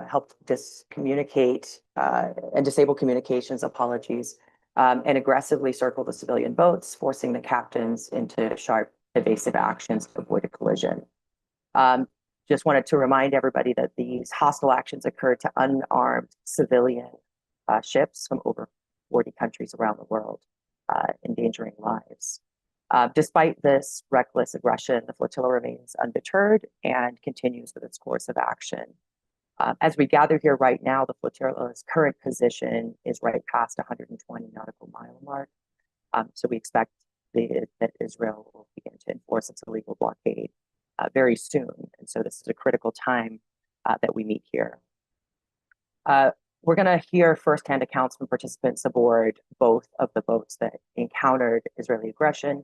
helped communicate and disable communications, apologies, and aggressively circle the civilian boats, forcing the captains into sharp, evasive actions to avoid a collision. Just wanted to remind everybody that these hostile actions occurred to unarmed civilian ships from over 40 countries around the world, endangering lives. Despite this reckless aggression, the flotilla remains undeterred and continues with its course of action. As we gather here right now, the flotilla's current position is right past 120 nautical mile mark. So we expect that Israel will begin to enforce its illegal blockade very soon. And so this is a critical time that we meet here. We're going to hear firsthand accounts from participants aboard both of the boats that encountered Israeli aggression.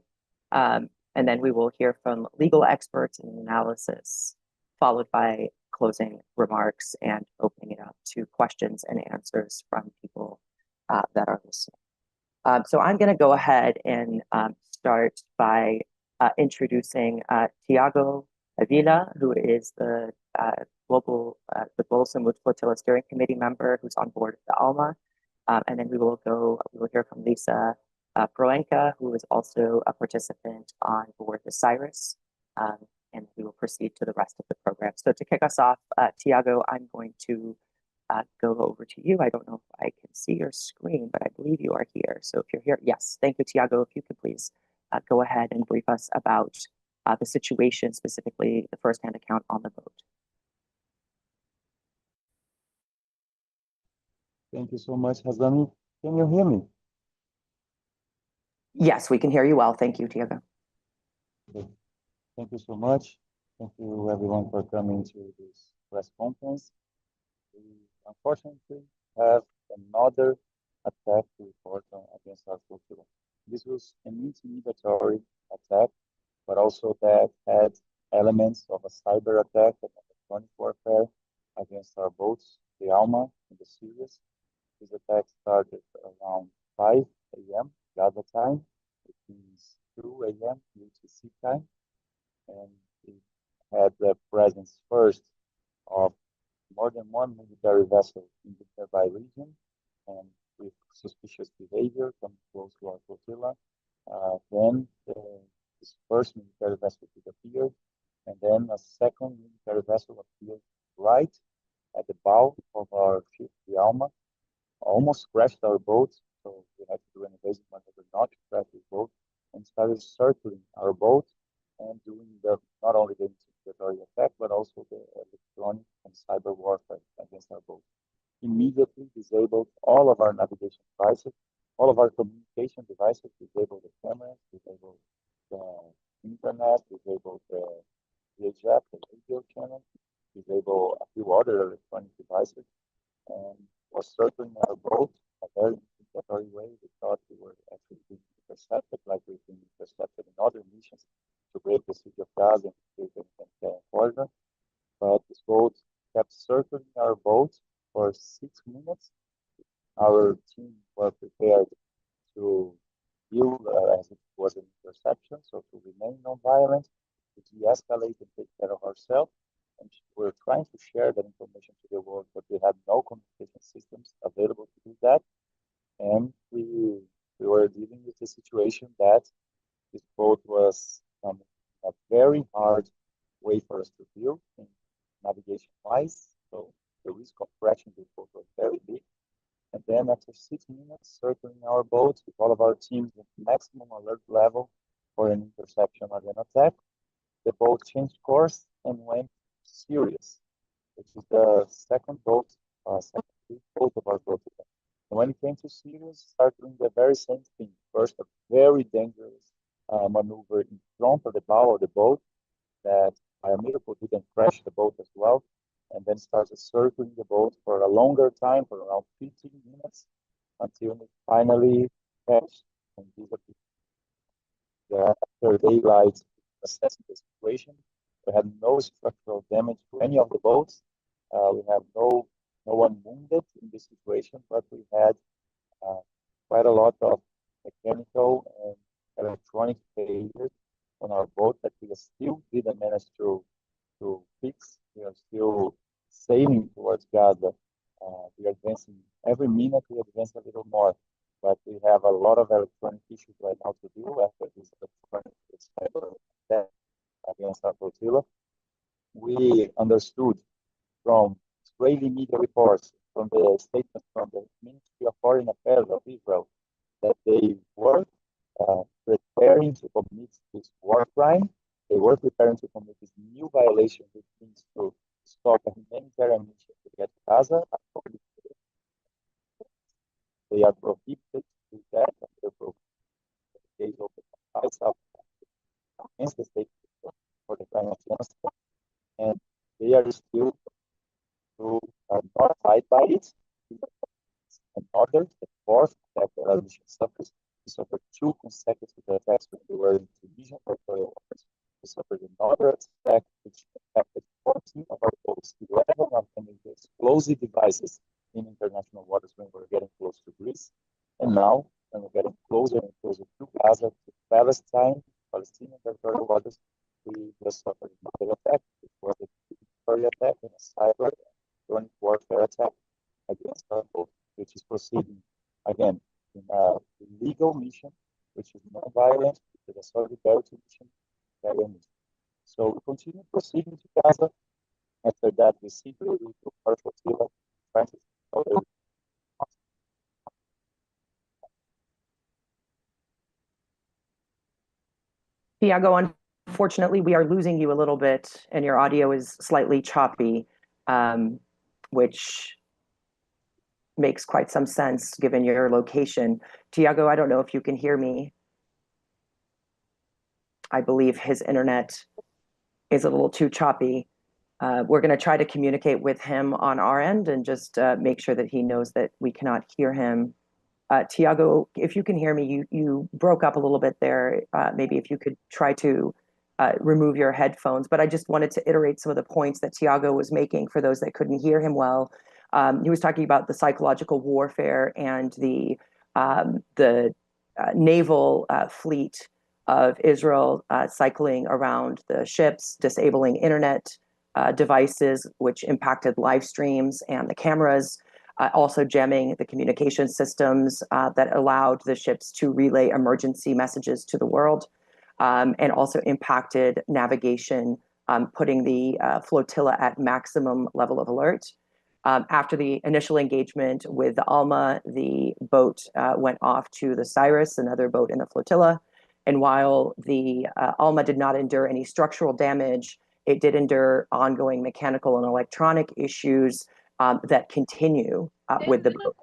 And then we will hear from legal experts and analysis, followed by closing remarks and opening it up to questions and answers from people that are listening. So I'm going to go ahead and start by introducing Tiago Avila, who is the Global Sumud Flotilla Steering Committee member who's on board the Alma. And then we will hear from Lisa Proenka, who is also a participant on board the Cyrus. And we will proceed to the rest of the program. So to kick us off, Tiago, I'm going to go over to you. I don't know if I can see your screen, but I believe you are here. So if you're here, yes, thank you, Tiago. If you could please go ahead and brief us about the situation, specifically the firsthand account on the boat. Thank you so much, Hazami. Can you hear me? Yes, we can hear you well. Thank you, Tiago. Okay. Thank you so much. Thank you, everyone, for coming to this press conference. We unfortunately have another attack to report on against our flotilla. This was an intimidatory attack, but also that had elements of a cyber attack and electronic warfare against our boats, the Alma and the Sirius. This attack started around 5 a.m. Gaza time, which means 2 a.m. UTC time. And it had the presence first of more than one military vessel in the nearby region, and with suspicious behavior coming close to our flotilla. Then this first military vessel disappeared, and then a second military vessel appeared right at the bow of our ship, the Alma, almost crashed our boat, so we had to do an evasive maneuver not to crash the boat, and started circling our boat and doing not only the intimidatory attack, but also the electronic and cyber warfare against our boat. Immediately disabled all of our navigation devices, all of our communication devices, disabled the cameras, disabled the internet, disabled the VHF, the radio channel, disabled a few other electronic devices, and was circling our boat a very intimidatory way. We thought we were actually being intercepted, like we've been intercepted in other missions to break the city of Gaza and Florida. But this boat kept circling our boat for 6 minutes. Our team were prepared to deal as it was an interception, so to remain nonviolent, to de-escalate and take care of ourselves. And we're trying to share that information to the world, but we had no communication systems available to do that. And we were dealing with the situation that this boat was a very hard way for us to deal in navigation-wise. So the risk of crashing this boat was very big. And then after 6 minutes circling our boat with all of our teams at maximum alert level for an interception or an attack, the boat changed course and went Sirius, which is the second boat of our boat. And when it came to Sirius, started doing the very same thing. First, a very dangerous maneuver in front of the bow of the boat that by a miracle didn't crash the boat as well, and then started circling the boat for a longer time, for around 15 minutes, until it finally crashed and disappeared. After daylight, assessing the situation, we had no structural damage to any of the boats. We have no one wounded in this situation, but we had quite a lot of mechanical and electronic failures on our boat that we still didn't manage to fix. We are still sailing towards Gaza. We are advancing every minute. We advance a little more, but we have a lot of electronic issues right now to do after this electronic attack against our flotilla. We understood from Israeli media reports, from the statements from the Ministry of Foreign Affairs of Israel, that they were preparing to commit this war crime. They were preparing to commit this new violation, which means to stop a humanitarian mission to get to Gaza. They are prohibited to do that. They're prohibited to fight up against the state for the crime of genocide, and they are still to not abide by it. And others, the fourth attack that our mission suffers, we suffered 2 consecutive attacks when we were in Tunisia for 12 hours. We suffered another attack which affected 14 of our boats, 11 of them with explosive devices in international waters when we're getting close to Greece. And now, when we're getting closer and closer to Gaza, to Palestinian territorial waters, we just suffered another attack. It was a military attack and a cyber electronic warfare attack against our boat, which is proceeding again in a legal mission, which is non-violent, with a solidarity mission. So we continue proceeding to Gaza. After that, we simply took our flotilla, Francis. Tiago, unfortunately, we are losing you a little bit, and your audio is slightly choppy, which makes quite some sense given your location. Tiago, I don't know if you can hear me. I believe his internet is a little too choppy. We're going to try to communicate with him on our end and just make sure that he knows that we cannot hear him. Tiago, if you can hear me, you broke up a little bit there. Maybe if you could try to remove your headphones. But I just wanted to iterate some of the points that Tiago was making for those that couldn't hear him well. He was talking about the psychological warfare and the naval fleet of Israel cycling around the ships, disabling internet devices, which impacted live streams and the cameras, also jamming the communication systems that allowed the ships to relay emergency messages to the world, and also impacted navigation, putting the flotilla at maximum level of alert. After the initial engagement with the Alma, the boat went off to the Cyrus, another boat in the flotilla. And while the Alma did not endure any structural damage, it did endure ongoing mechanical and electronic issues that continue with the boat.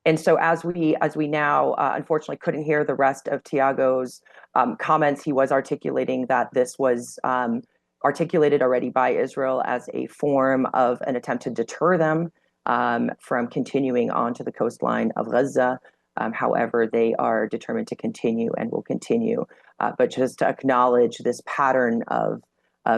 And so as we now unfortunately couldn't hear the rest of Tiago's comments, he was articulating that this was articulated already by Israel as a form of an attempt to deter them from continuing on to the coastline of Gaza. However, they are determined to continue and will continue. But just to acknowledge this pattern of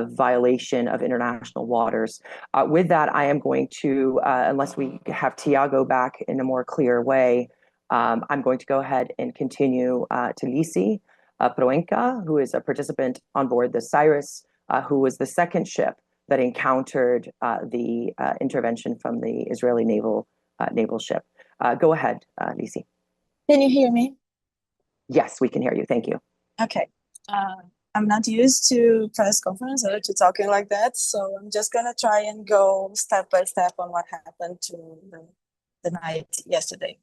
violation of international waters. With that, I am going to, unless we have Tiago back in a more clear way, I'm going to go ahead and continue to Lisi Proenca, who is a participant on board the Cyrus, who was the second ship that encountered the intervention from the Israeli naval ship. Go ahead, Lisi. Can you hear me? Yes, we can hear you. Thank you. Okay. I'm not used to press conference or to talking like that, so I'm just gonna try and go step by step on what happened to the night yesterday.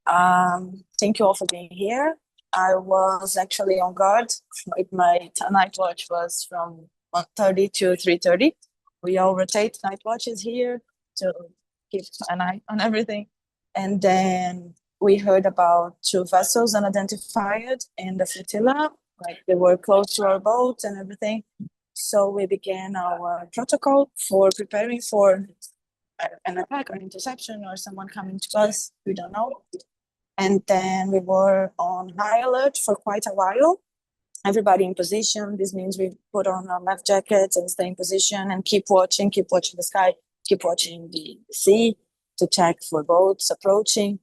Thank you all for being here. I was actually on guard. My night watch was from 1:30 to 3:30. We all rotate night watches here to keep an eye on everything. And then we heard about 2 vessels unidentified in the flotilla, like they were close to our boat and everything. So we began our protocol for preparing for an attack or interception or someone coming to us, we don't know. And then we were on high alert for quite a while. Everybody in position. This means we put on our life jackets and stay in position and keep watching the sky, keep watching the sea to check for boats approaching.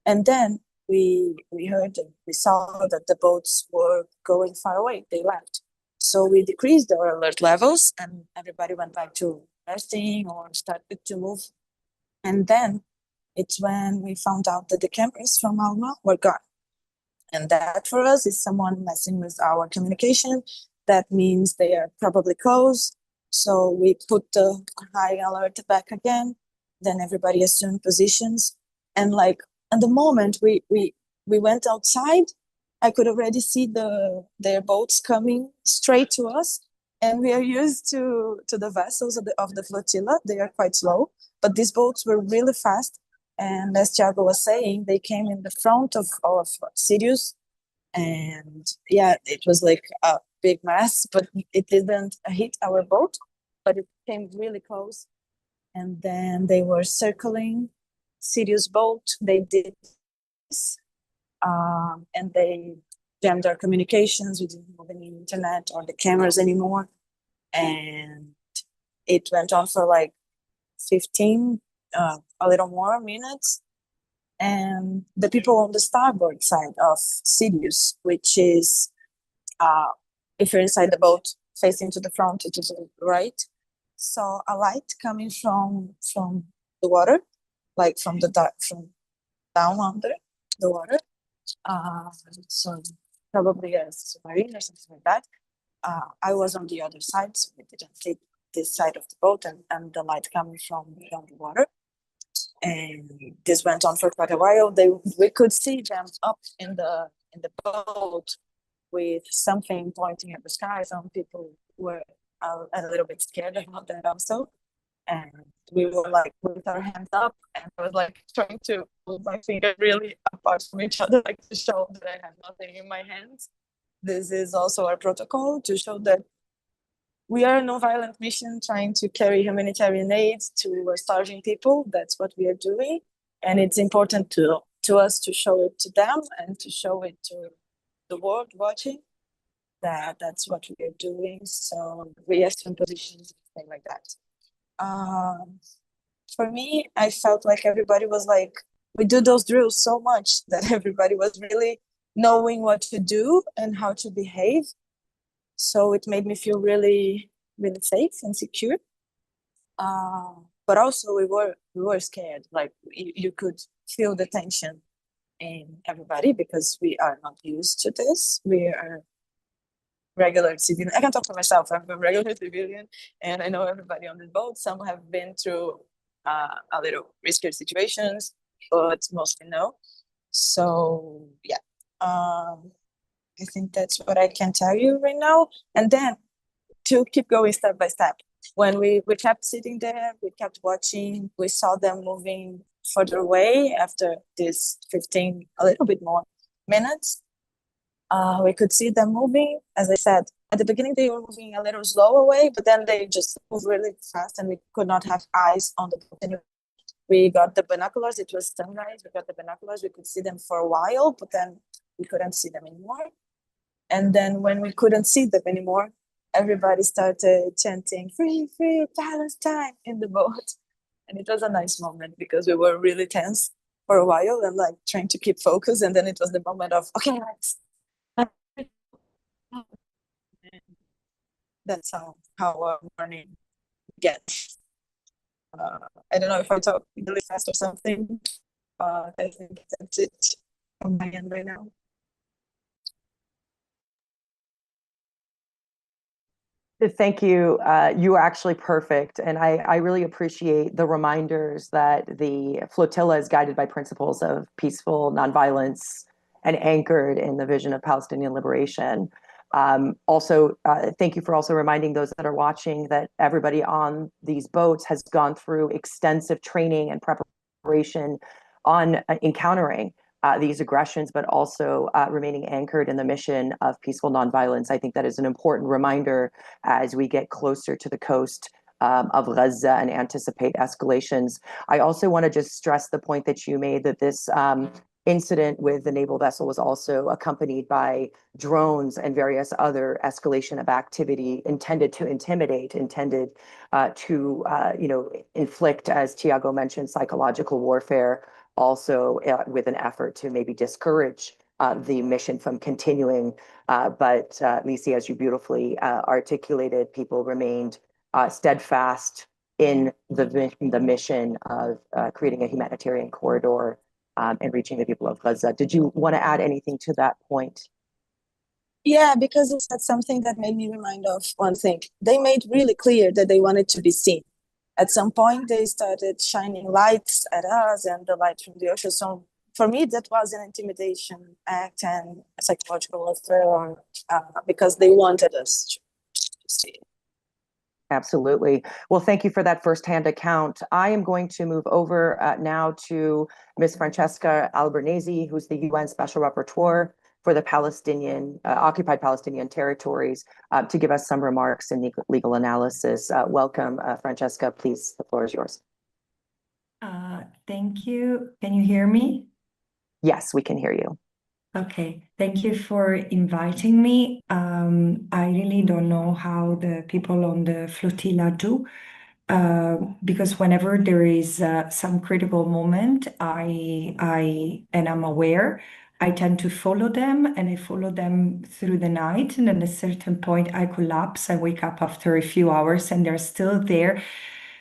And then we heard and we saw that the boats were going far away. They left. So we decreased our alert levels and everybody went back to resting or started to move. And then it's when we found out that the cameras from Alma were gone. And that for us is someone messing with our communication. That means they are probably closed. So we put the high alert back again. Then everybody assumed positions. And like at the moment we went outside, I could already see their boats coming straight to us. And we are used to the vessels of the flotilla. They are quite slow, but these boats were really fast. And as Thiago was saying, they came in the front of Sirius. And yeah, it was like a big mess, but it didn't hit our boat, but it came really close. And then they were circling Sirius boat. They did this, and they jammed our communications. We didn't have any internet or the cameras anymore. And it went on for like 15, a little more minutes. And the people on the starboard side of Sirius, which is, if you're inside the boat facing to the front, it is to the right, saw a light coming from the water, like from down under the water. So probably a submarine or something like that. I was on the other side, so we didn't see this side of the boat and the light coming from the water. And this went on for quite a while. We could see them up in the boat with something pointing at the sky. Some people were a little bit scared about that also. And we were like with our hands up, and I was like trying to move my finger really apart from each other, like to show that I have nothing in my hands. This is also our protocol to show that we are a non-violent mission trying to carry humanitarian aid to starving people. That's what we are doing. And it's important to us to show it to them and to show it to the world watching that that's what we are doing. So we assume positions, things like that. For me, I felt like everybody was like, we do those drills so much that everybody was really knowing what to do and how to behave. So it made me feel really, really safe and secure. But also we were scared. Like you could feel the tension in everybody because we are not used to this. We are regular civilian. I can talk for myself. I'm a regular civilian, and I know everybody on the boat. Some have been through a little riskier situations, but mostly no. So yeah. I think that's what I can tell you right now. And then to keep going step by step. When we kept sitting there, we kept watching, we saw them moving further away after this 15, a little bit more minutes. We could see them moving. As I said, at the beginning, they were moving a little slow away, but then they just moved really fast and we could not have eyes on the boat. We got the binoculars, it was sunrise, we got the binoculars, we could see them for a while, but then we couldn't see them anymore. And then when we couldn't see them anymore, everybody started chanting, "Free, free Palestine" in the boat. And it was a nice moment because we were really tense for a while and like trying to keep focus. And then it was the moment of, okay, that's how our morning gets. I don't know if I talk really fast or something. I think that's it from my end right now. Thank you. You are actually perfect. And I really appreciate the reminders that the flotilla is guided by principles of peaceful nonviolence and anchored in the vision of Palestinian liberation. Also, thank you for also reminding those that are watching that everybody on these boats has gone through extensive training and preparation on encountering these aggressions, but also remaining anchored in the mission of peaceful nonviolence. I think that is an important reminder as we get closer to the coast of Gaza and anticipate escalations. I also want to just stress the point that you made that this incident with the naval vessel was also accompanied by drones and various other escalation of activity intended to intimidate, intended to inflict, as Thiago mentioned, psychological warfare, also with an effort to maybe discourage the mission from continuing. But Lisi, as you beautifully articulated, people remained steadfast in the mission of creating a humanitarian corridor and reaching the people of Gaza. Did you want to add anything to that point? Yeah, because it's something that made me remind of one thing. They made really clear that they wanted to be seen. At some point, they started shining lights at us and the light from the ocean. So for me, that was an intimidation act and a psychological warfare because they wanted us to see. Absolutely. Well, thank you for that firsthand account. I am going to move over now to Ms. Francesca Albanese, who's the UN Special Rapporteur for the Palestinian, occupied Palestinian territories, to give us some remarks and legal analysis. Welcome, Francesca. Please, the floor is yours. Thank you. Can you hear me? Yes, we can hear you. Okay, thank you for inviting me. I really don't know how the people on the flotilla do, because whenever there is some critical moment, and I'm aware, I tend to follow them, and I follow them through the night, and at a certain point I collapse. I wake up after a few hours, and they're still there.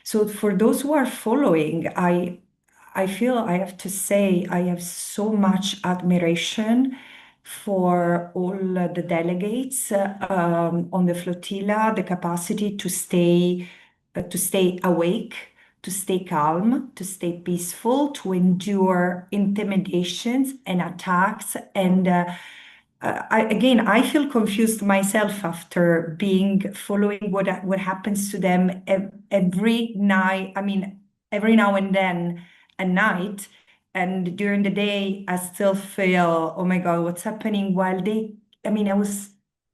So for those who are following, I feel I have to say I have so much admiration for all the delegates on the flotilla, the capacity to stay awake, to stay calm, to stay peaceful, to endure intimidations and attacks. And I feel confused myself after following what happens to them every night. I mean, every now and then at night, and during the day, I still feel, oh my God, what's happening? I was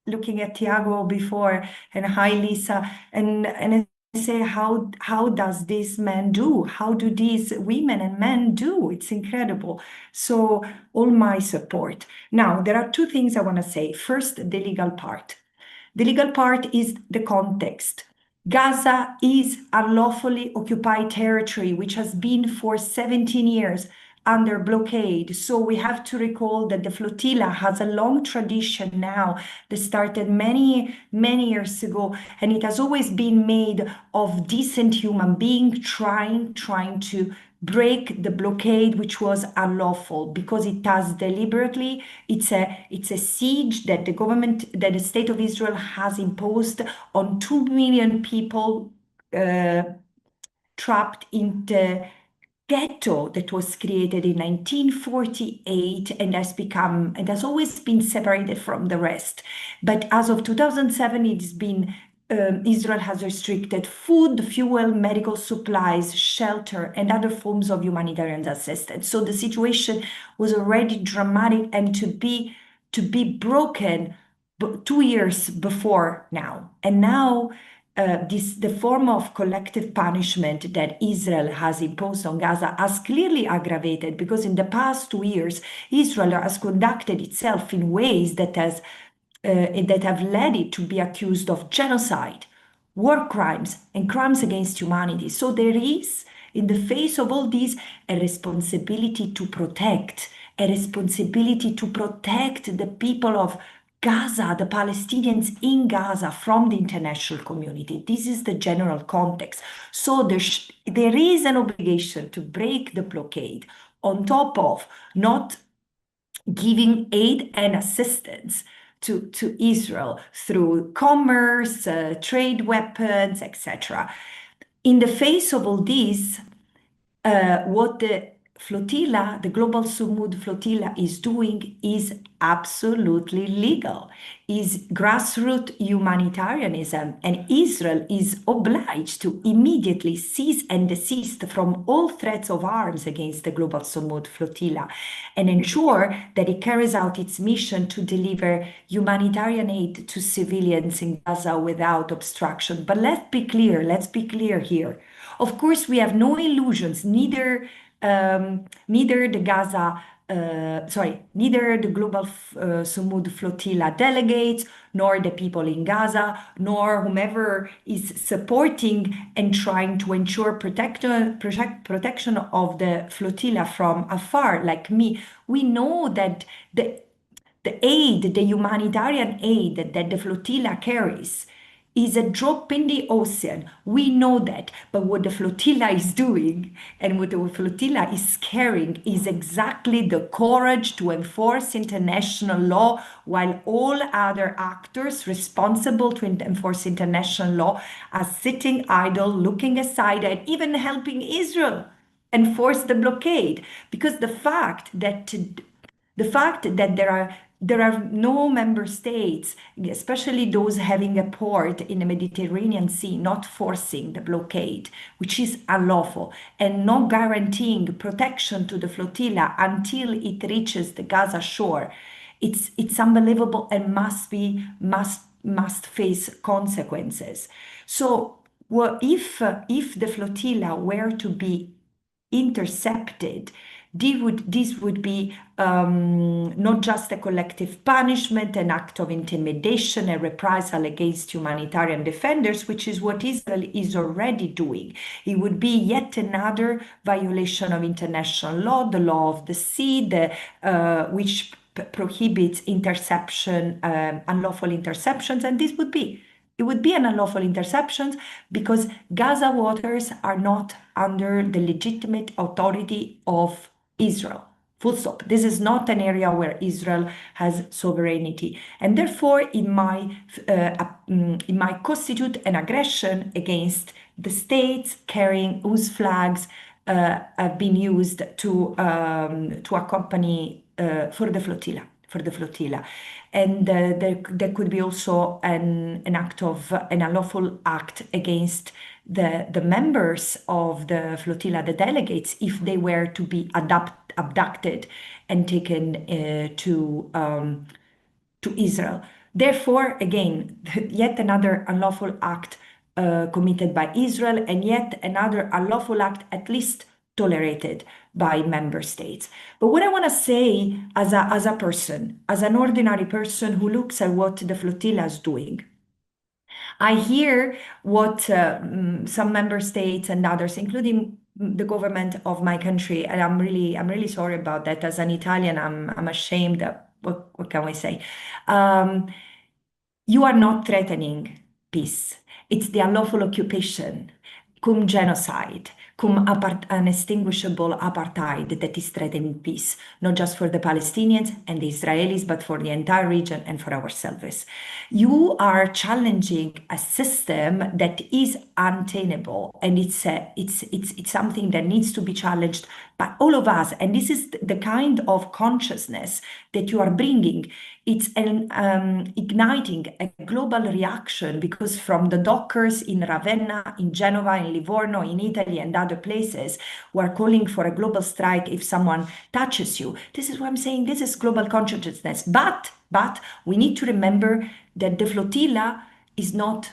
looking at Tiago before, and hi, Lisa, and I say, how does this man do? How do these women and men do? It's incredible. So all my support. Now, there are two things I want to say. First, the legal part. The legal part is the context. Gaza is unlawfully occupied territory, which has been for 17 years under blockade. So we have to recall that the flotilla has a long tradition now that started many, many years ago, and it has always been made of decent human beings trying to break the blockade, which was unlawful, because it has deliberately, it's a siege that the state of Israel has imposed on 2 million people trapped in the ghetto that was created in 1948 and has always been separated from the rest. But as of 2007, it's been Israel has restricted food, fuel, medical supplies, shelter, and other forms of humanitarian assistance. So the situation was already dramatic, and to be broken 2 years before now. And now the form of collective punishment that Israel has imposed on Gaza has clearly aggravated, because in the past 2 years, Israel has conducted itself in ways that have led it to be accused of genocide, war crimes, and crimes against humanity. So there is, in the face of all these, a responsibility to protect, the people of Gaza, the Palestinians in Gaza, from the international community. This is the general context. So there is an obligation to break the blockade, on top of not giving aid and assistance to Israel through commerce, trade weapons, etc. In the face of all this, what the flotilla, the Global Sumud flotilla, is doing is absolutely legal, is grassroots humanitarianism, and Israel is obliged to immediately cease and desist from all threats of arms against the Global Sumud flotilla and ensure that it carries out its mission to deliver humanitarian aid to civilians in Gaza without obstruction. But let's be clear here. Of course, we have no illusions, neither the Global Sumud flotilla delegates, nor the people in Gaza, nor whomever is supporting and trying to ensure protection of the flotilla from afar, like me. We know that The aid, the humanitarian aid that the flotilla carries is a drop in the ocean. We know that. But what the flotilla is doing and what the flotilla is carrying is exactly the courage to enforce international law, while all other actors responsible to enforce international law are sitting idle, looking aside, and even helping Israel enforce the blockade. Because the fact that there are no member states, especially those having a port in the Mediterranean Sea, not forcing the blockade, which is unlawful, and not guaranteeing protection to the flotilla until it reaches the Gaza shore. It's unbelievable and must face consequences. So, well, if the flotilla were to be intercepted, this would be not just a collective punishment, an act of intimidation, a reprisal against humanitarian defenders, which is what Israel is already doing. It would be yet another violation of international law, the law of the sea, which prohibits interception, unlawful interceptions, and it would be an unlawful interception because Gaza waters are not under the legitimate authority of Israel. Full stop. This is not an area where Israel has sovereignty, and therefore it might constitute an aggression against the states whose flags have been used to accompany for the flotilla. And there could be also an unlawful act against the members of the flotilla, the delegates, if they were to be abducted and taken to Israel. Therefore, again, yet another unlawful act committed by Israel, and yet another unlawful act at least tolerated by member states. But what I want to say as a person, as an ordinary person who looks at what the flotilla is doing, I hear what some member states and others, including the government of my country, and I'm really sorry about that. As an Italian, I'm ashamed. What can we say? You are not threatening peace. It's the unlawful occupation, cum genocide, cum unextinguishable apartheid that is threatening peace, not just for the Palestinians and the Israelis, but for the entire region and for ourselves. You are challenging a system that is untenable, and it's something that needs to be challenged by all of us. And this is the kind of consciousness that you are bringing. It's igniting a global reaction, because from the dockers in Ravenna, in Genova, in Livorno, in Italy, and other places who are calling for a global strike if someone touches you. This is what I'm saying. This is global consciousness. But we need to remember that the flotilla is not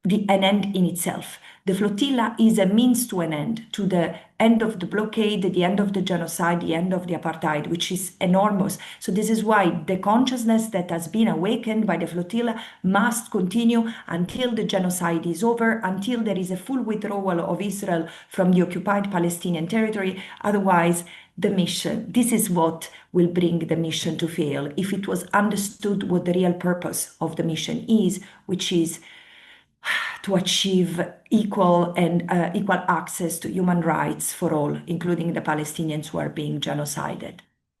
an end in itself. The flotilla is a means to an end, to the end of the blockade, the end of the genocide, the end of the apartheid, which is enormous. So this is why the consciousness that has been awakened by the flotilla must continue until the genocide is over, until there is a full withdrawal of Israel from the occupied Palestinian territory. Otherwise, the mission, this is what will bring the mission to fail. If it was understood what the real purpose of the mission is, which is to achieve equal access to human rights for all, including the Palestinians who are being genocided.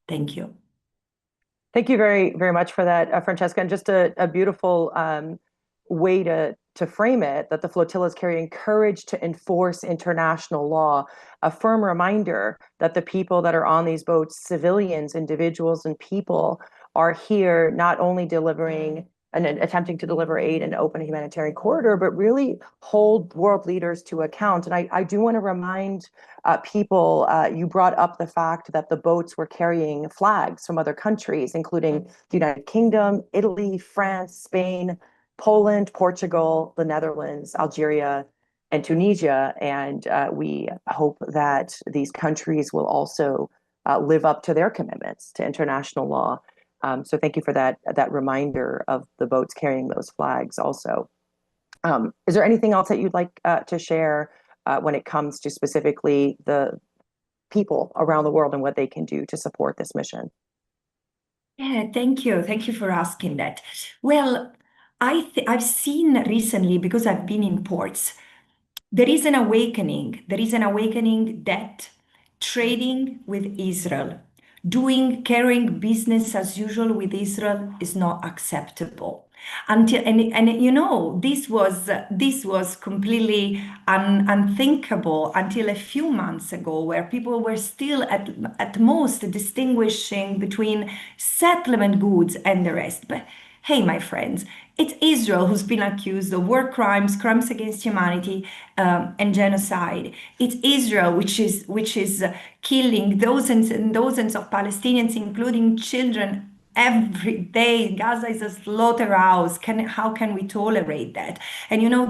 Thank you. Thank you very, very much for that, Francesca. And just a beautiful way to frame it, that the flotilla is carrying courage to enforce international law, a firm reminder that the people that are on these boats, civilians, individuals, and people, are here not only delivering and attempting to deliver aid and open a humanitarian corridor, but really hold world leaders to account. And I do want to remind people, you brought up the fact that the boats were carrying flags from other countries, including the United Kingdom, Italy, France, Spain, Poland, Portugal, the Netherlands, Algeria, and Tunisia. And we hope that these countries will also live up to their commitments to international law. So thank you for that reminder of the boats carrying those flags also. Is there anything else that you'd like to share when it comes to specifically the people around the world and what they can do to support this mission? Yeah, thank you. Thank you for asking that. Well, I've seen recently, because I've been in ports, there is an awakening. There is an awakening that trading with Israel, carrying business as usual with Israel is not acceptable. And you know, this was completely unthinkable until a few months ago, where people were still at most distinguishing between settlement goods and the rest. But hey, my friends, it's Israel who's been accused of war crimes, crimes against humanity, and genocide. It's Israel which is killing dozens and dozens of Palestinians, including children, every day. Gaza is a slaughterhouse. How can we tolerate that? And you know,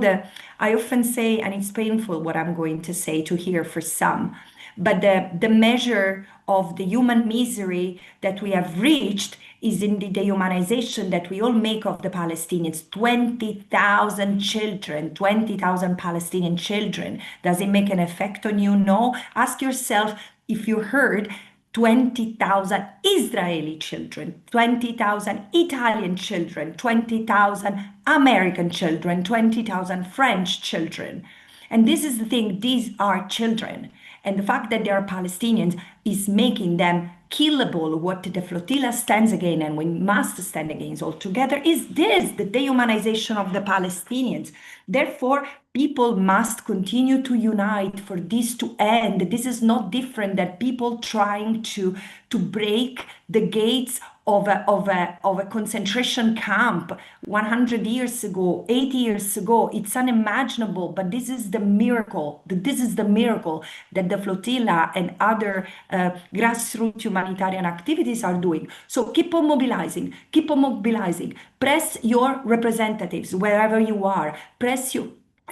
I often say, and it's painful what I'm going to say to hear for some, but the measure of the human misery that we have reached is in the dehumanization that we all make of the Palestinians. 20,000 children, 20,000 Palestinian children. Does it make an effect on you? No. Ask yourself if you heard 20,000 Israeli children, 20,000 Italian children, 20,000 American children, 20,000 French children. And this is the thing, these are children. And the fact that they are Palestinians is making them killable. What the flotilla stands against, and we must stand against altogether, is this, the dehumanization of the Palestinians. Therefore, people must continue to unite for this to end. This is not different than people trying to break the gates of a concentration camp 100 years ago, 80 years ago. It's unimaginable, but this is the miracle. This is the miracle that the flotilla and other grassroots humanitarian activities are doing. So keep on mobilizing, keep on mobilizing. Press your representatives wherever you are. Press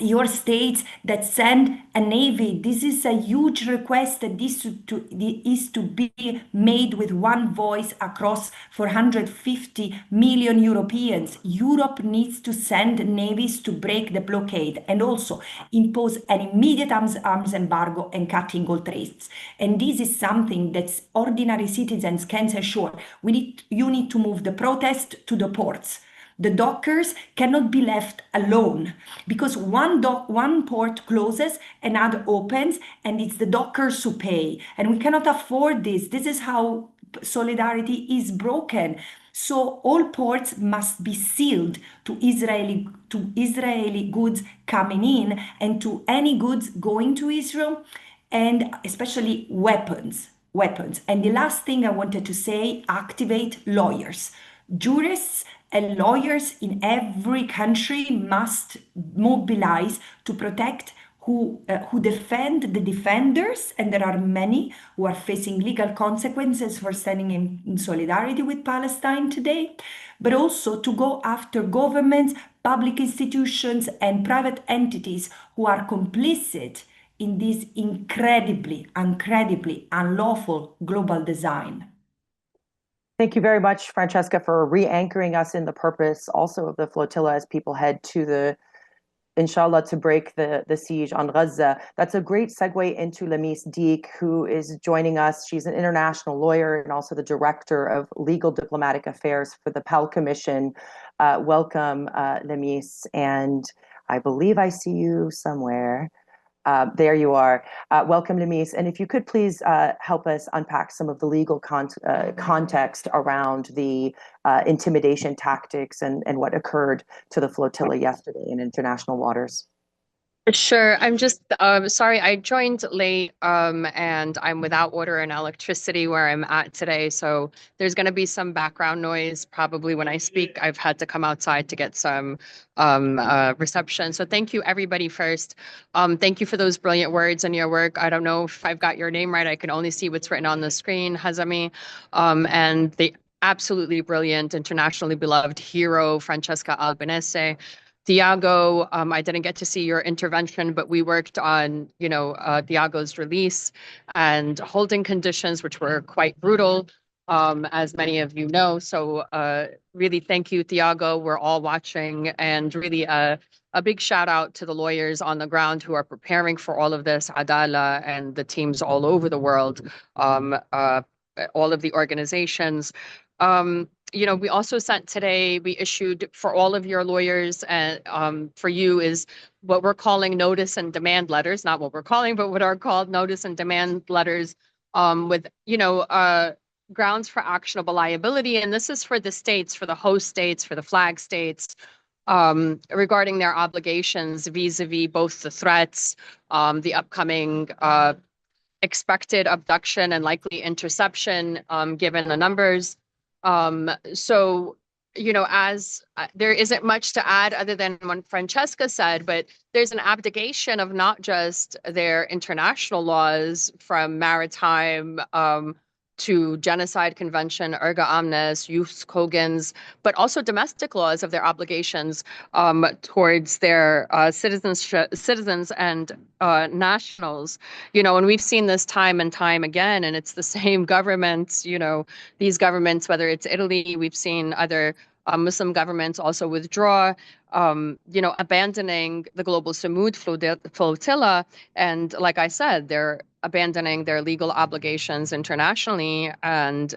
your states that send a navy. This is a huge request that this is to be made with one voice across 450 million Europeans. Europe needs to send navies to break the blockade and also impose an immediate arms embargo and cutting all trades. And this is something that ordinary citizens can assure. You need to move the protest to the ports. The dockers cannot be left alone, because one port closes, another opens, and it's the dockers who pay. And we cannot afford this. This is how solidarity is broken. So all ports must be sealed to Israeli goods coming in and to any goods going to Israel, and especially weapons. And the last thing I wanted to say, activate lawyers. Jurists and lawyers in every country must mobilize to protect who defend the defenders, and there are many who are facing legal consequences for standing in solidarity with Palestine today, but also to go after governments, public institutions, and private entities who are complicit in this incredibly unlawful global design. Thank you very much, Francesca, for re-anchoring us in the purpose also of the flotilla as people head to the, inshallah, to break the siege on Gaza. That's a great segue into Lamis Deek, who is joining us. She's an international lawyer and also the director of legal diplomatic affairs for the Pell Commission. Welcome, Lamis, and I believe I see you somewhere. There you are. Welcome, Lamis. And if you could please help us unpack some of the legal context around the intimidation tactics and what occurred to the flotilla yesterday in international waters. Sure. I'm just sorry, I joined late and I'm without water and electricity where I'm at today. So there's going to be some background noise probably when I speak. I've had to come outside to get some reception. So thank you, everybody, first. Thank you for those brilliant words and your work. I don't know if I've got your name right. I can only see what's written on the screen, Hazami, and the absolutely brilliant, internationally beloved hero, Francesca Albanese. Thiago, I didn't get to see your intervention, but we worked on, Thiago's release and holding conditions, which were quite brutal, as many of you know. So really, thank you, Thiago. We're all watching, and really a big shout out to the lawyers on the ground who are preparing for all of this, Adala and the teams all over the world, all of the organizations. we also sent today, we issued for all of your lawyers and for you is what we're calling notice and demand letters, not what we're calling, but what are called notice and demand letters with, grounds for actionable liability. And this is for the states, for the host states, for the flag states, regarding their obligations vis-a-vis both the threats, the upcoming expected abduction and likely interception, given the numbers. So, as there isn't much to add other than what Francesca said, but there's an abdication of not just their international laws from maritime to genocide convention, erga omnes, jus cogens, but also domestic laws of their obligations towards their citizens and nationals. And we've seen this time and time again, and it's the same governments, these governments, whether it's Italy, we've seen other Muslim governments also withdraw, abandoning the Global Sumud flotilla. And like I said, they're abandoning their legal obligations internationally and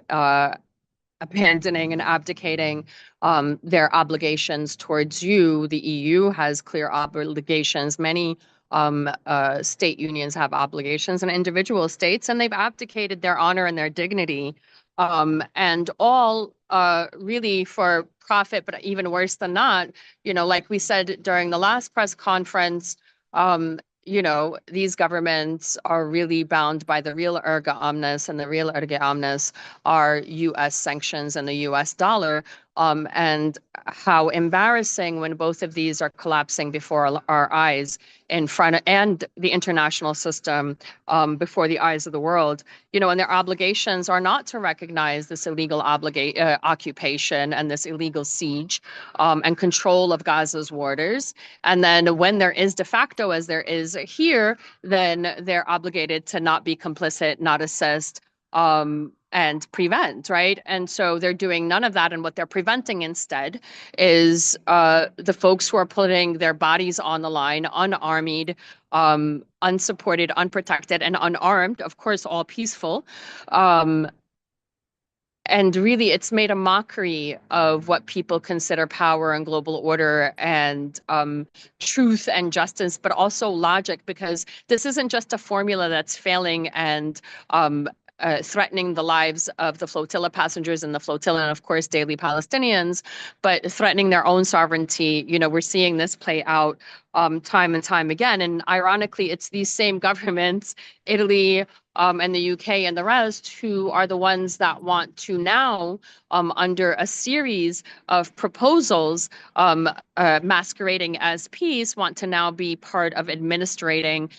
abandoning and abdicating their obligations towards you. The EU has clear obligations. Many state unions have obligations, and individual states, and they've abdicated their honor and their dignity, and all really for profit, but even worse than not, like we said during the last press conference, these governments are really bound by the real erga omnes, and the real erga omnes are U.S. sanctions and the U.S. dollar. And how embarrassing when both of these are collapsing before our eyes in front of, and the international system before the eyes of the world, and their obligations are not to recognize this illegal occupation and this illegal siege and control of Gaza's waters. And then when there is de facto, as there is here, then they're obligated to not be complicit, not assist, and prevent, right? And so they're doing none of that. And what they're preventing instead is the folks who are putting their bodies on the line, unarmed, unsupported, unprotected, and unarmed, of course, all peaceful. And really, it's made a mockery of what people consider power and global order and truth and justice, but also logic, because this isn't just a formula that's failing and threatening the lives of the flotilla passengers and the flotilla, and of course, daily Palestinians, but threatening their own sovereignty. We're seeing this play out time and time again. And ironically, it's these same governments, Italy, and the UK and the rest, who are the ones that want to now, under a series of proposals masquerading as peace, want to now be part of administering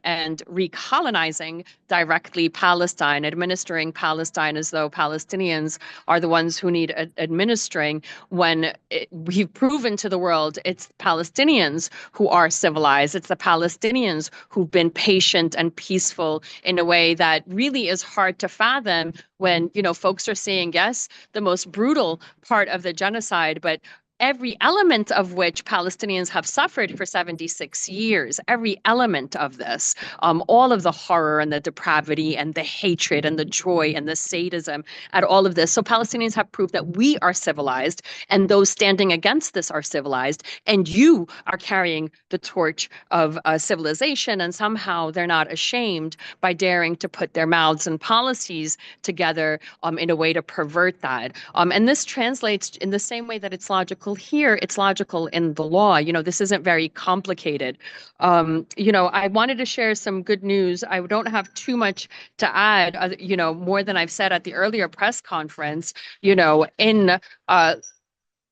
and recolonizing directly Palestine, administering Palestine as though Palestinians are the ones who need administering, when we've proven to the world it's Palestinians who are civilized. It's the Palestinians who've been patient and peaceful in a way that really is hard to fathom when, folks are seeing, yes, the most brutal part of the genocide, but every element of which Palestinians have suffered for 76 years, every element of this, all of the horror and the depravity and the hatred and the joy and the sadism at all of this. So Palestinians have proved that we are civilized, and those standing against this are civilized, and you are carrying the torch of civilization, and somehow they're not ashamed by daring to put their mouths and policies together in a way to pervert that. And this translates in the same way that it's logical here, it's logical in the law. This isn't very complicated. I wanted to share some good news. I don't have too much to add, more than I've said at the earlier press conference, in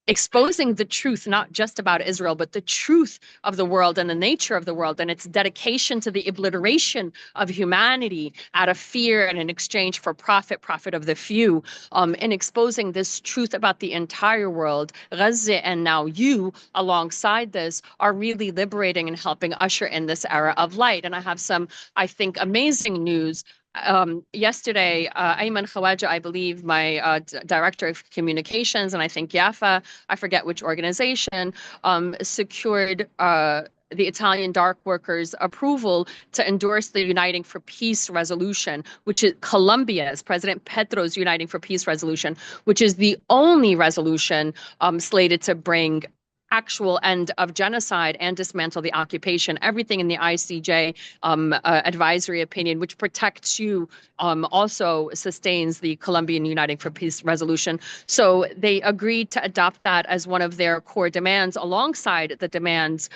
exposing the truth, not just about Israel, but the truth of the world and the nature of the world and its dedication to the obliteration of humanity out of fear and in exchange for profit of the few. In exposing this truth about the entire world, Gaza and now you, alongside this, are really liberating and helping usher in this era of light. And I have some, I think, amazing news. Yesterday, Ayman Khawaja, I believe, my director of communications, and I think Yafa, I forget which organization, secured the Italian dock workers' approval to endorse the Uniting for Peace resolution, which is Colombia's President Petro's Uniting for Peace resolution, which is the only resolution slated to bring actual end of genocide and dismantle the occupation. Everything in the ICJ advisory opinion, which protects you, also sustains the Colombian Uniting for Peace resolution. So they agreed to adopt that as one of their core demands, alongside the demands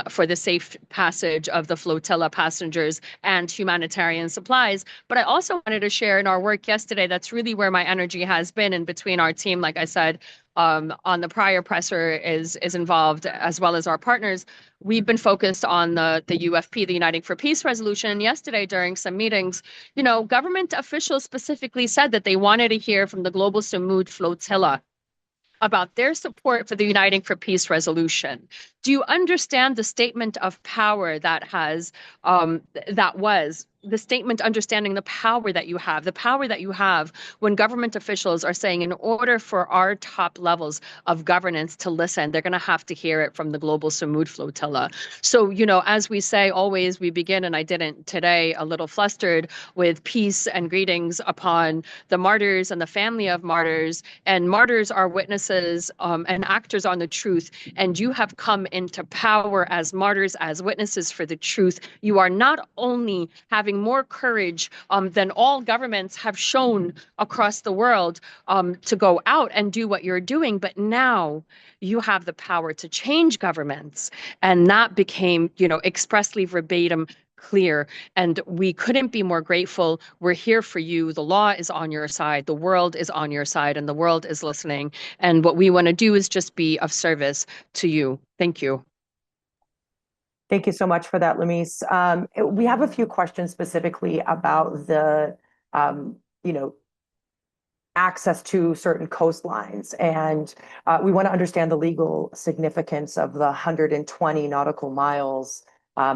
for the safe passage of the flotilla passengers and humanitarian supplies. But I also wanted to share in our work yesterday, that's really where my energy has been, and between our team, like I said, on the prior presser is involved, as well as our partners. We've been focused on the UFP, the Uniting for Peace resolution. And yesterday, during some meetings, you know, government officials specifically said that they wanted to hear from the Global Sumud flotilla about their support for the Uniting for Peace resolution. Do you understand the statement of power that has the statement understanding the power that you have when government officials are saying, in order for our top levels of governance to listen, they're going to have to hear it from the Global Sumud flotilla. So, you know, as we say, always we begin, and I didn't today, a little flustered, with peace and greetings upon the martyrs and the family of martyrs. And martyrs are witnesses and actors on the truth. And you have come into power as martyrs, as witnesses for the truth. You are not only having more courage than all governments have shown across the world to go out and do what you're doing, but now you have the power to change governments. And that became, you know, expressly verbatim clear. And we couldn't be more grateful. We're here for you. The law is on your side. The world is on your side, and the world is listening. And what we want to do is just be of service to you. Thank you. Thank you so much for that, Lamise. We have a few questions specifically about the, you know, access to certain coastlines. And we want to understand the legal significance of the 120 nautical miles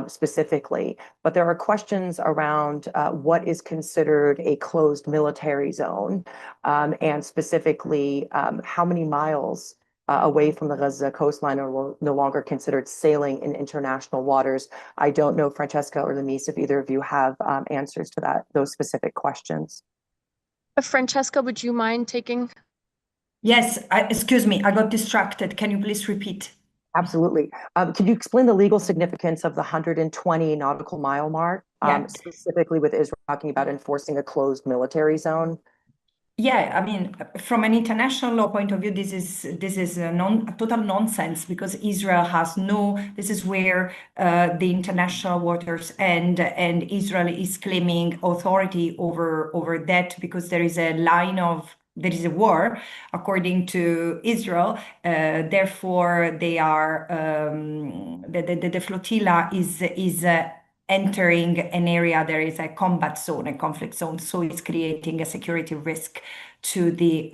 specifically. But there are questions around what is considered a closed military zone, and specifically how many miles away from the Gaza coastline are no longer considered sailing in international waters. I don't know, Francesca or Lamise, if either of you have answers to those specific questions. Francesca, would you mind taking? Yes, excuse me, I got distracted. Can you please repeat? Absolutely. Could you explain the legal significance of the 120 nautical mile mark, specifically with Israel talking about enforcing a closed military zone? Yeah, I mean, from an international law point of view, this is a total nonsense, because Israel has no. This is where the international waters end, and Israel is claiming authority over that, because there is a war, according to Israel. Therefore, they are the flotilla is entering an area. There is a combat zone, a conflict zone, so it's creating a security risk to the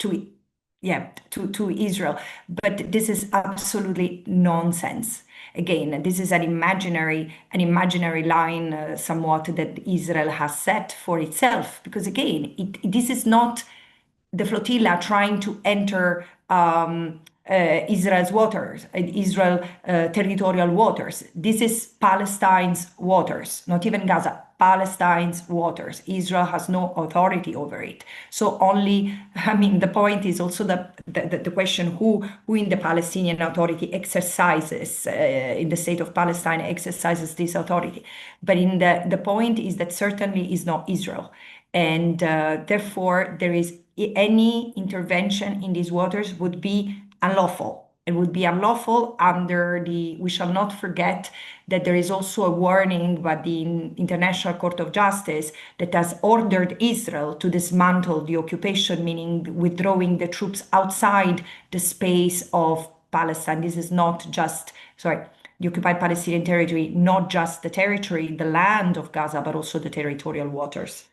to Israel. But this is absolutely nonsense. Again, this is an imaginary line, somewhat, that Israel has set for itself, because again, this is not the flotilla trying to enter Israel's waters, Israel territorial waters. This is Palestine's waters, not even Gaza, Palestine's waters. Israel has no authority over it. So only, I mean, the point is also the question who in the Palestinian Authority exercises, in the state of Palestine exercises this authority. But in the point is that certainly is not Israel. And therefore, there is any intervention in these waters would be unlawful. It would be unlawful under we shall not forget that there is also a warning by the International Court of Justice that has ordered Israel to dismantle the occupation, meaning withdrawing the troops outside the space of Palestine. This is not just, the occupied Palestinian territory, not just the territory, the land of Gaza, but also the territorial waters.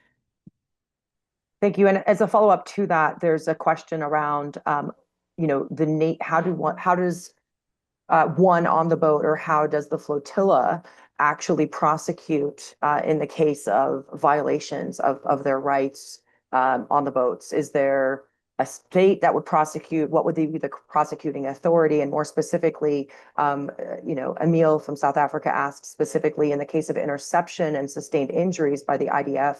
Thank you. And as a follow-up to that, there's a question around, you know, how does one on the boat, or how does the flotilla actually prosecute in the case of violations of their rights on the boats? Is there a state that would prosecute, what would be the prosecuting authority? And more specifically, Emil from South Africa asked specifically in the case of interception and sustained injuries by the IDF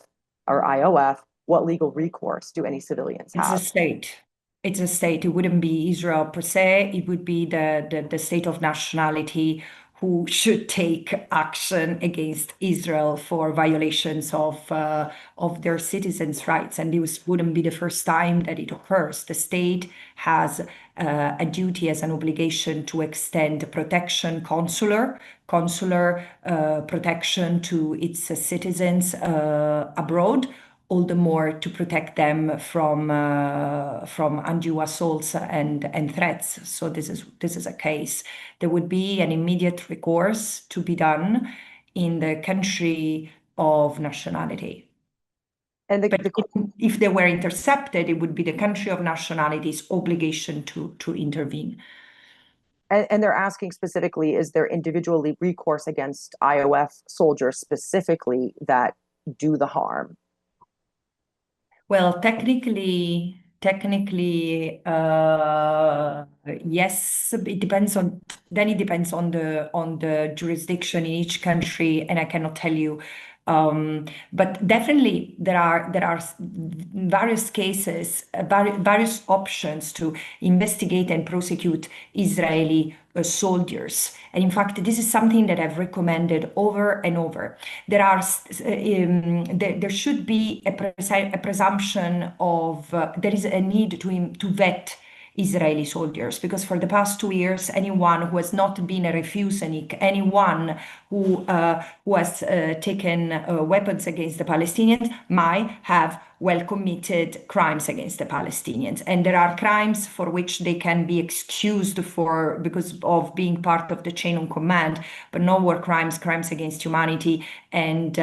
or IOF, what legal recourse do any civilians It's a have? state. It's a state. It wouldn't be Israel per se. It would be the state of nationality who should take action against Israel for violations of their citizens' rights. And this wouldn't be the first time that it occurs. The state has a duty, as an obligation to extend protection, consular protection to its citizens abroad, all the more to protect them from undue assaults and threats. So this is a case. There would be an immediate recourse to be done in the country of nationality. And But if they were intercepted, it would be the country of nationality's obligation to intervene. And they're asking specifically, is there individually recourse against IOF soldiers specifically that do the harm? Well, technically, yes. It depends on the jurisdiction in each country, and I cannot tell you. But definitely, there are various cases, various options to investigate and prosecute Israeli soldiers. And in fact, this is something that I've recommended over and over. There should be a presumption of there is a need to vet Israeli soldiers, because for the past 2 years, anyone who has not been a refusenik, anyone who has taken weapons against the Palestinians, might have committed crimes against the Palestinians. And there are crimes for which they can be excused because of being part of the chain of command, but no war crimes against humanity and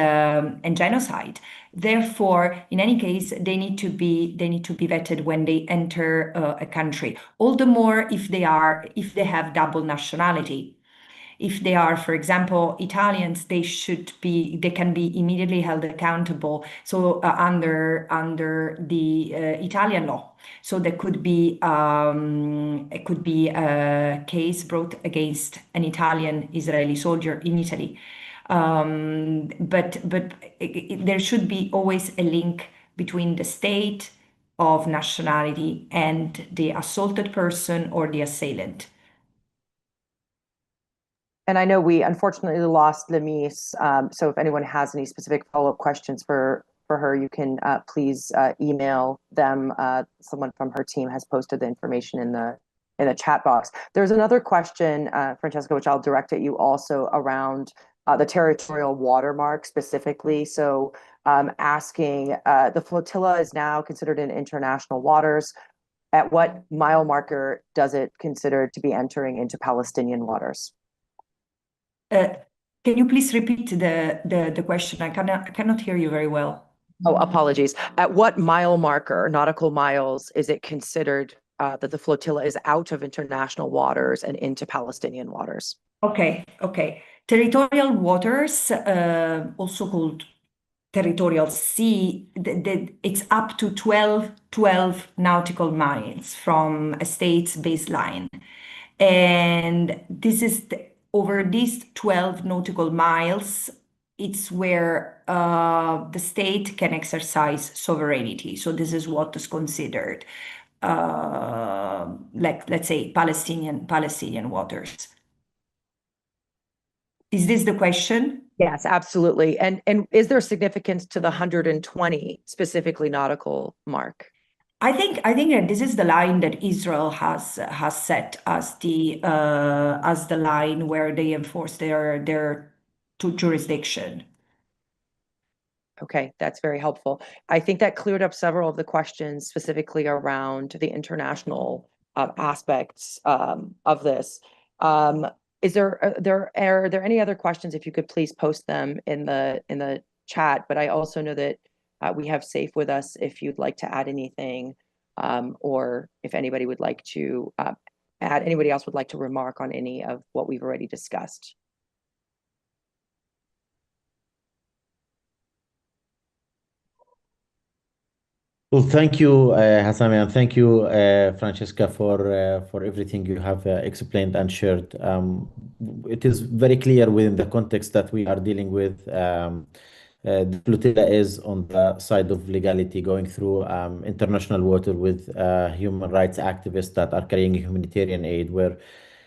genocide. Therefore, in any case, they need to be vetted when they enter a country. All the more if they have double nationality. If they are, for example, Italians, they can be immediately held accountable. So under the Italian law. So there could be a case brought against an Italian Israeli soldier in Italy. But there should be always a link between the state of nationality and the assaulted person or the assailant. And I know we unfortunately lost Lemise, so if anyone has any specific follow-up questions for her, you can please email them. Someone from her team has posted the information in the chat box. There's another question, Francesca, which I'll direct at you also around the territorial watermark specifically. So asking, the flotilla is now considered in international waters. At what mile marker does it consider to be entering into Palestinian waters? Can you please repeat the question? I cannot hear you very well. Oh, apologies. At what mile marker, nautical miles, is it considered that the flotilla is out of international waters and into Palestinian waters? Okay. Territorial waters, also called territorial sea, it's up to 12 nautical miles from a state's baseline. And this is over these 12 nautical miles, it's where the state can exercise sovereignty. So this is what is considered, let's say, Palestinian waters. Is this the question? Yes, absolutely. And is there significance to the 120 specifically nautical mark? I think that this is the line that Israel has set as the line where they enforce their jurisdiction. Okay, that's very helpful. I think that cleared up several of the questions specifically around the international aspects of this. Are there any other questions? If you could please post them in the chat. But I also know that we have Safe with us if you'd like to add anything, or if anybody would like to anybody else would like to remark on any of what we've already discussed. Well, thank you, Hassami, and thank you, Francesca, for everything you have explained and shared. It is very clear within the context that we are dealing with. The flotilla is on the side of legality, going through international water with human rights activists that are carrying humanitarian aid, where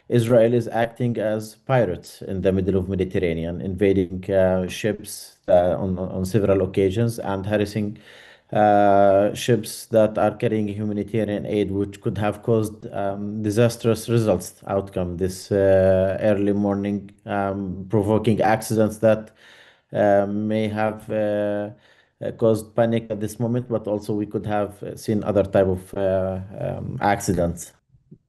Israel is acting as pirates in the middle of Mediterranean, invading ships on several occasions and harassing ships that are carrying humanitarian aid, which could have caused disastrous results outcome this early morning, provoking accidents that may have caused panic at this moment, but also we could have seen other type of accidents.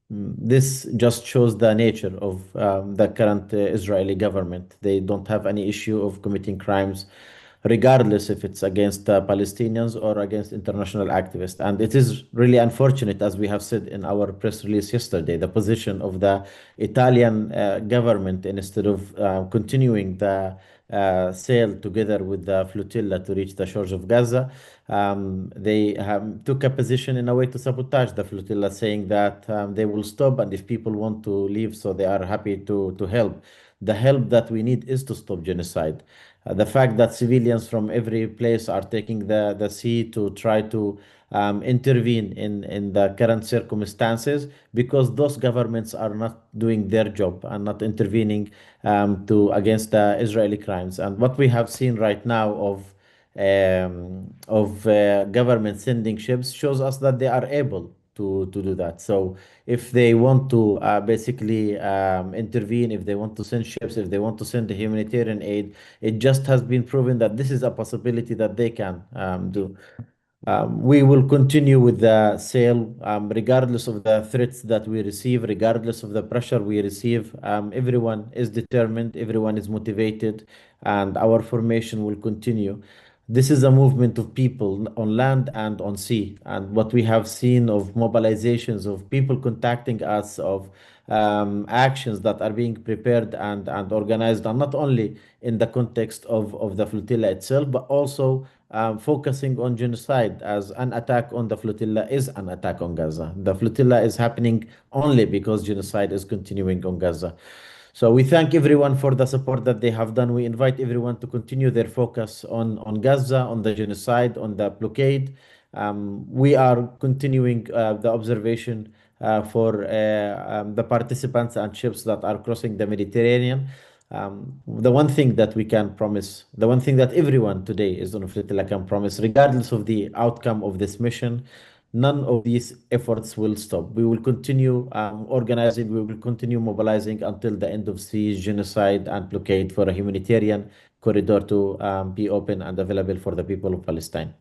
This just shows the nature of the current Israeli government. They don't have any issue of committing crimes, regardless if it's against Palestinians or against international activists. And it is really unfortunate, as we have said in our press release yesterday, the position of the Italian government, instead of continuing the sail together with the flotilla to reach the shores of Gaza. They took a position in a way to sabotage the flotilla, saying that they will stop, and if people want to leave, so they are happy to help. The help that we need is to stop genocide. The fact that civilians from every place are taking the sea to try to intervene in the current circumstances, because those governments are not doing their job and not intervening to against the Israeli crimes. And what we have seen right now of government sending ships shows us that they are able to do that. So if they want to basically intervene, if they want to send ships, if they want to send the humanitarian aid, it just has been proven that this is a possibility that they can do. We will continue with the sale, regardless of the threats that we receive, regardless of the pressure we receive. Everyone is determined, everyone is motivated, and our formation will continue. This is a movement of people on land and on sea. And what we have seen of mobilizations of people contacting us, of actions that are being prepared and organized, and not only in the context of the flotilla itself, but also focusing on genocide, as an attack on the flotilla is an attack on Gaza. The flotilla is happening only because genocide is continuing on Gaza. So we thank everyone for the support that they have done. We invite everyone to continue their focus on Gaza, on the genocide, on the blockade. We are continuing the observation for the participants and ships that are crossing the Mediterranean. The one thing that we can promise, the one thing that everyone today is on flotilla can promise, regardless of the outcome of this mission, none of these efforts will stop. We will continue organizing, we will continue mobilizing until the end of siege, genocide, and blockade, for a humanitarian corridor to be open and available for the people of Palestine.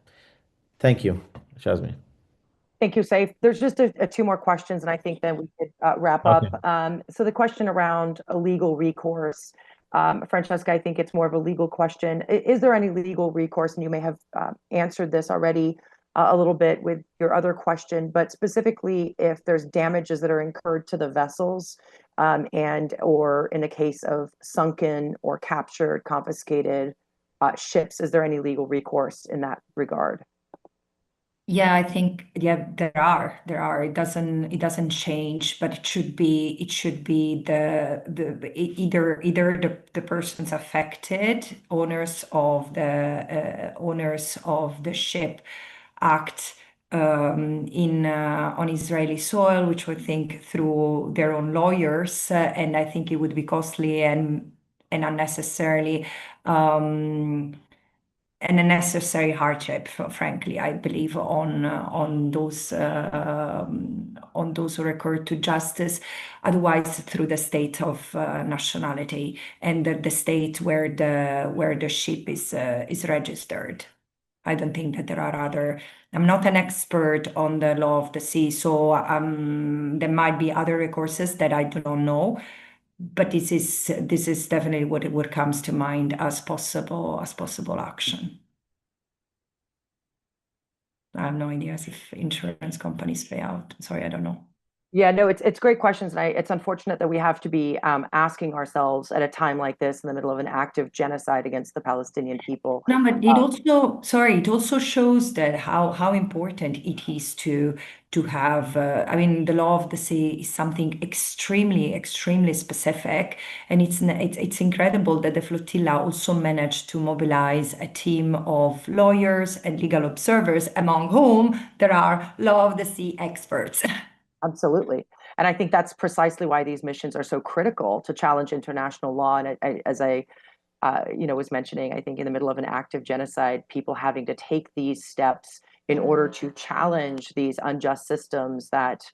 Thank you, Shazmi. Thank you, Saif. There's just two more questions, and I think then we could wrap up. So the question around a legal recourse, Francesca, I think it's more of a legal question. Is there any legal recourse? And you may have answered this already a little bit with your other question, but specifically if there's damages that are incurred to the vessels, and or in a case of sunken or captured, confiscated ships, is there any legal recourse in that regard? Yeah, I think there are. It doesn't change, but it should be either the persons affected, owners of the ship, act on Israeli soil, which would think through their own lawyers, and I think it would be costly and unnecessarily. And a necessary hardship, frankly, I believe, on those who recur to justice. Otherwise, through the state of nationality and the state where the ship is registered. I don't think that there are other. I'm not an expert on the law of the sea, so there might be other recourses that I do not know. But this is definitely what comes to mind as possible action. I have no idea if insurance companies pay out. Sorry, I don't know. Yeah, no, it's great questions, and it's unfortunate that we have to be asking ourselves at a time like this in the middle of an active genocide against the Palestinian people. No, but it also, sorry, it also shows that how important it is to have. I mean, the law of the sea is something extremely specific, and it's incredible that the flotilla also managed to mobilize a team of lawyers and legal observers, among whom there are law of the sea experts. Absolutely. And I think that's precisely why these missions are so critical to challenge international law. And as I was mentioning, I think in the middle of an active genocide, people having to take these steps in order to challenge these unjust systems that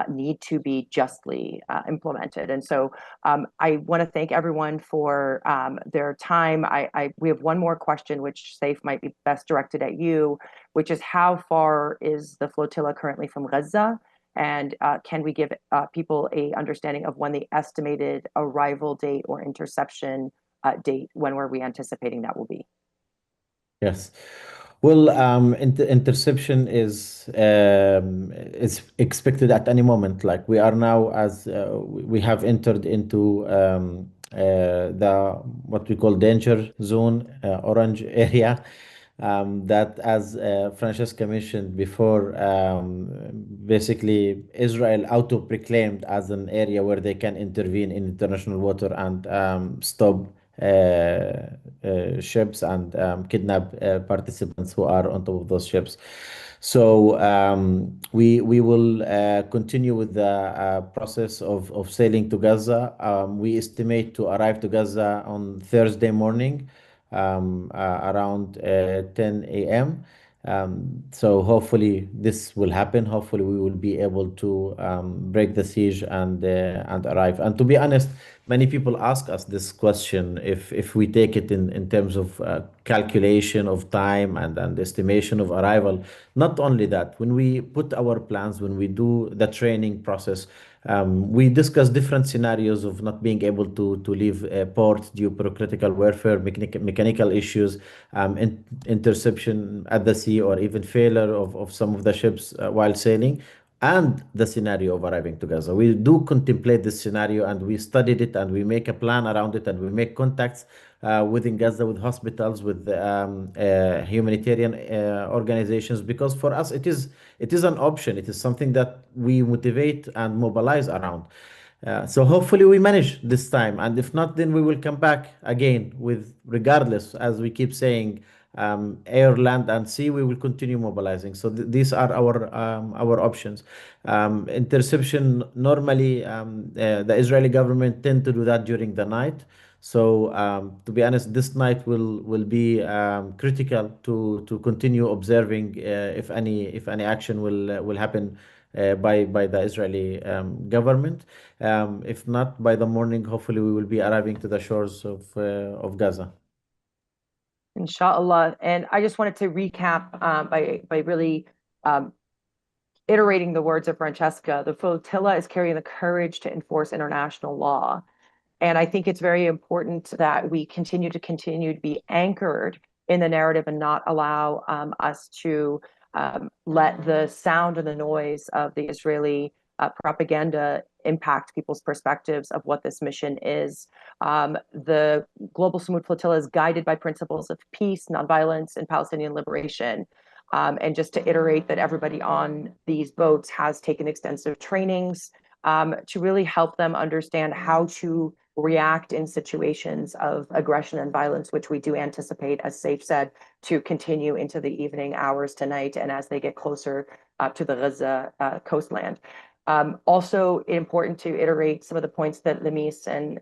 need to be justly implemented. And so I want to thank everyone for their time. We have one more question, which Saif might be best directed at you, which is how far is the flotilla currently from Gaza? And can we give people a understanding of when the estimated arrival date or interception date, when were we anticipating that will be? Yes. Well, interception is expected at any moment. Like we are now, as we have entered into the what we call danger zone, orange area. That, as Francesca mentioned before, basically Israel auto-proclaimed as an area where they can intervene in international water and stop ships and kidnap participants who are on top of those ships. So we will continue with the process of sailing to Gaza. We estimate to arrive to Gaza on Thursday morning around 10 a.m. So hopefully this will happen. Hopefully we will be able to break the siege and arrive. And to be honest, many people ask us this question if we take it in terms of calculation of time and estimation of arrival. Not only that, when we put our plans, when we do the training process, we discuss different scenarios of not being able to leave a port due to critical warfare, mechanical issues, interception at the sea, or even failure of some of the ships while sailing, and the scenario of arriving to Gaza. We do contemplate this scenario, and we studied it, and we make a plan around it, and we make contacts within Gaza with hospitals, with humanitarian organizations, because for us it is an option. It is something that we motivate and mobilize around. So hopefully we manage this time, and if not, then we will come back again with, regardless, as we keep saying, air, land, and sea. We will continue mobilizing. So these are our options. Interception, normally the Israeli government tend to do that during the night. So to be honest, this night will be critical to continue observing if any action will happen by the Israeli government. If not, by the morning, hopefully we will be arriving to the shores of Gaza. Inshallah. And I just wanted to recap by really iterating the words of Francesca. The flotilla is carrying the courage to enforce international law. And I think it's very important that we continue to be anchored in the narrative and not allow us to let the sound and the noise of the Israeli propaganda impact people's perspectives of what this mission is. The Global Sumud Flotilla is guided by principles of peace, nonviolence, and Palestinian liberation. And just to iterate that everybody on these boats has taken extensive trainings to really help them understand how to react in situations of aggression and violence, which we do anticipate, as Saif said, to continue into the evening hours tonight and as they get closer to the Gaza coastland. Also important to iterate some of the points that Lemis and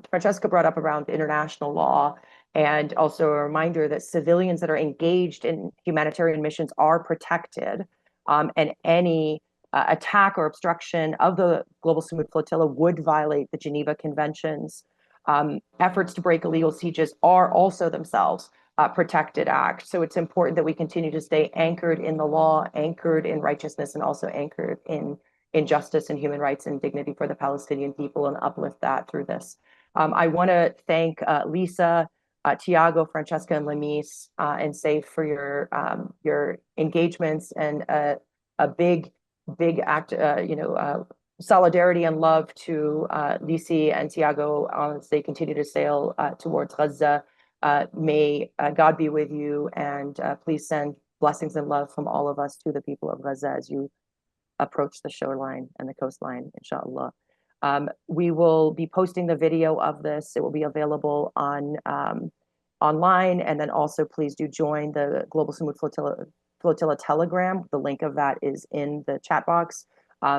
Francesca brought up around international law, and also a reminder that civilians that are engaged in humanitarian missions are protected, and any attack or obstruction of the Global Sumud Flotilla would violate the Geneva Conventions. Efforts to break illegal sieges are also themselves protected acts. So it's important that we continue to stay anchored in the law, anchored in righteousness, and also anchored in justice and human rights and dignity for the Palestinian people, and uplift that through this. I want to thank Lisa, Tiago, Francesca, and Lemis, and Saif for your engagements and a big act, solidarity and love to Lisi and Tiago as they continue to sail towards Gaza. May God be with you, and please send blessings and love from all of us to the people of Gaza as you approach the shoreline and the coastline, inshallah. We will be posting the video of this. It will be available on online, and then also please do join the Global Sumud Flotilla Telegram. The link of that is in the chat box.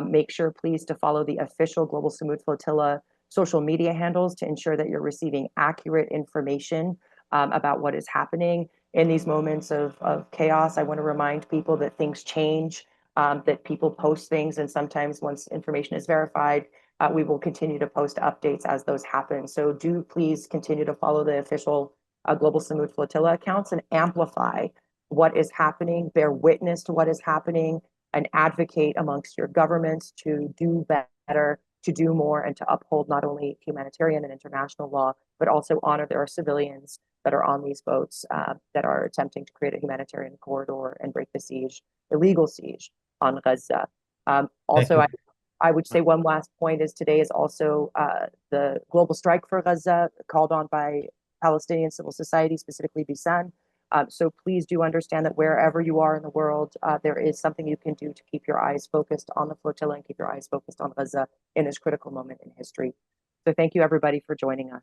Make sure, please, to follow the official Global Sumud Flotilla social media handles to ensure that you're receiving accurate information about what is happening in these moments of chaos. I want to remind people that things change, that people post things, and sometimes once information is verified, we will continue to post updates as those happen. So do please continue to follow the official Global Sumud Flotilla accounts and amplify what is happening, bear witness to what is happening, and advocate amongst your governments to do better, to do more, and to uphold not only humanitarian and international law, but also honor there are civilians that are on these boats that are attempting to create a humanitarian corridor and break the siege, illegal siege on Gaza. Also, I would say one last point is today is also the global strike for Gaza called on by Palestinian civil society, specifically Bisan. So please do understand that wherever you are in the world, there is something you can do to keep your eyes focused on the flotilla and keep your eyes focused on Gaza in this critical moment in history. So thank you, everybody, for joining us.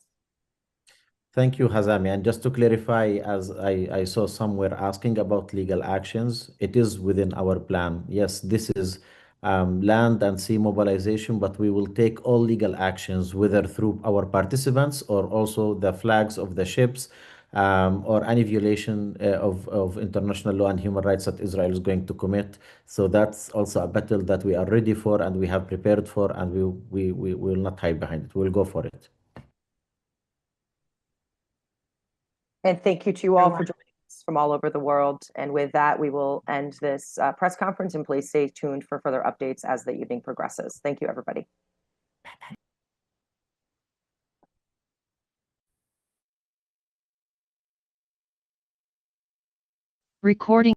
Thank you, Hazami. And just to clarify, as I saw somewhere asking about legal actions, it is within our plan. Yes, this is land and sea mobilization, but we will take all legal actions, whether through our participants or also the flags of the ships, or any violation of international law and human rights that Israel is going to commit. So that's also a battle that we are ready for and we have prepared for, and we will not hide behind it. We'll go for it. And thank you to you all for joining us from all over the world. And with that, we will end this press conference, and please stay tuned for further updates as the evening progresses. Thank you, everybody. Recording